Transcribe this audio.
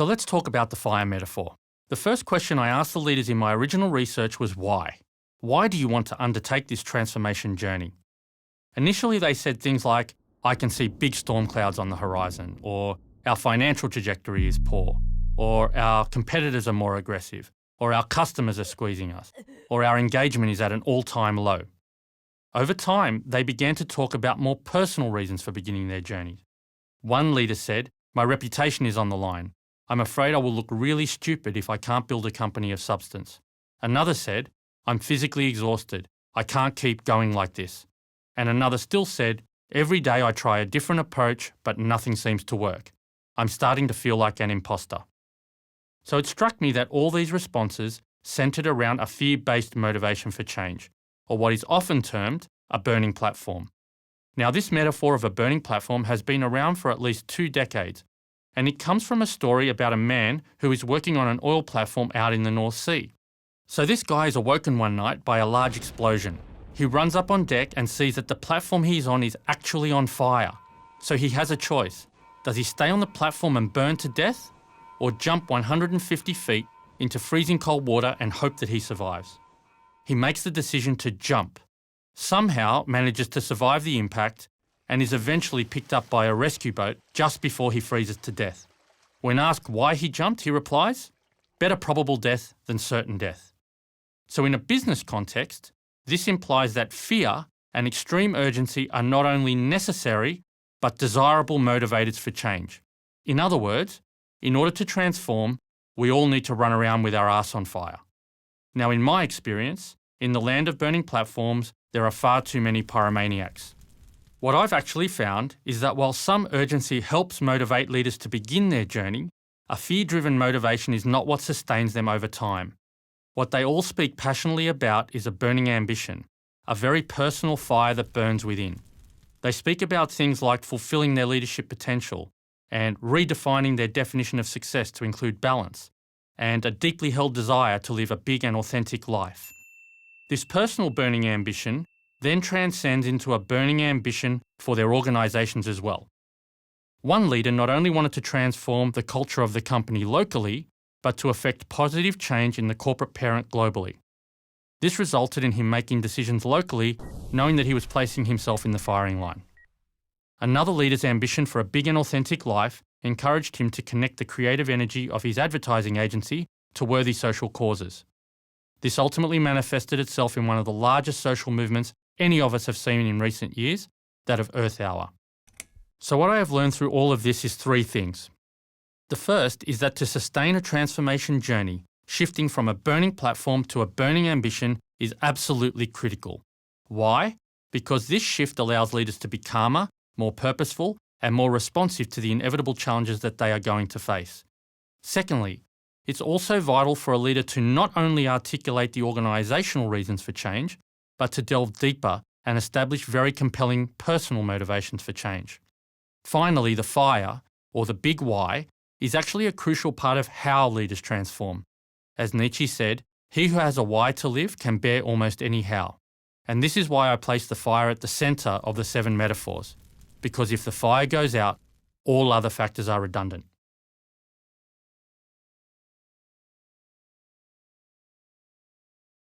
So let's talk about the fire metaphor. The first question I asked the leaders in my original research was why? Why do you want to undertake this transformation journey? Initially they said things like, I can see big storm clouds on the horizon, or our financial trajectory is poor, or our competitors are more aggressive, or our customers are squeezing us, or our engagement is at an all-time low. Over time, they began to talk about more personal reasons for beginning their journey. One leader said, my reputation is on the line. I'm afraid I will look really stupid if I can't build a company of substance. Another said, I'm physically exhausted. I can't keep going like this. And another still said, every day I try a different approach, but nothing seems to work. I'm starting to feel like an imposter. So it struck me that all these responses centered around a fear-based motivation for change, or what is often termed a burning platform. Now, this metaphor of a burning platform has been around for at least 2 decades, and it comes from a story about a man who is working on an oil platform out in the North Sea. So this guy is awoken one night by a large explosion. He runs up on deck and sees that the platform he's on is actually on fire. So he has a choice. Does he stay on the platform and burn to death, or jump 150 feet into freezing cold water and hope that he survives? He makes the decision to jump, somehow manages to survive the impact, and is eventually picked up by a rescue boat just before he freezes to death. When asked why he jumped, he replies, better probable death than certain death. So in a business context, this implies that fear and extreme urgency are not only necessary, but desirable motivators for change. In other words, in order to transform, we all need to run around with our ass on fire. Now, in my experience, in the land of burning platforms, there are far too many pyromaniacs. What I've actually found is that while some urgency helps motivate leaders to begin their journey, a fear-driven motivation is not what sustains them over time. What they all speak passionately about is a burning ambition, a very personal fire that burns within. They speak about things like fulfilling their leadership potential and redefining their definition of success to include balance, and a deeply held desire to live a big and authentic life. This personal burning ambition then transcends into a burning ambition for their organisations as well. One leader not only wanted to transform the culture of the company locally, but to effect positive change in the corporate parent globally. This resulted in him making decisions locally, knowing that he was placing himself in the firing line. Another leader's ambition for a big and authentic life encouraged him to connect the creative energy of his advertising agency to worthy social causes. This ultimately manifested itself in one of the largest social movements any of us have seen in recent years, that of Earth Hour. So what I have learned through all of this is 3 things. The first is that to sustain a transformation journey, shifting from a burning platform to a burning ambition is absolutely critical. Why? Because this shift allows leaders to be calmer, more purposeful, and more responsive to the inevitable challenges that they are going to face. Secondly, it's also vital for a leader to not only articulate the organisational reasons for change, but to delve deeper and establish very compelling personal motivations for change. Finally, the fire, or the big why, is actually a crucial part of how leaders transform. As Nietzsche said, he who has a why to live can bear almost any how. And this is why I place the fire at the centre of the 7 metaphors, because if the fire goes out, all other factors are redundant.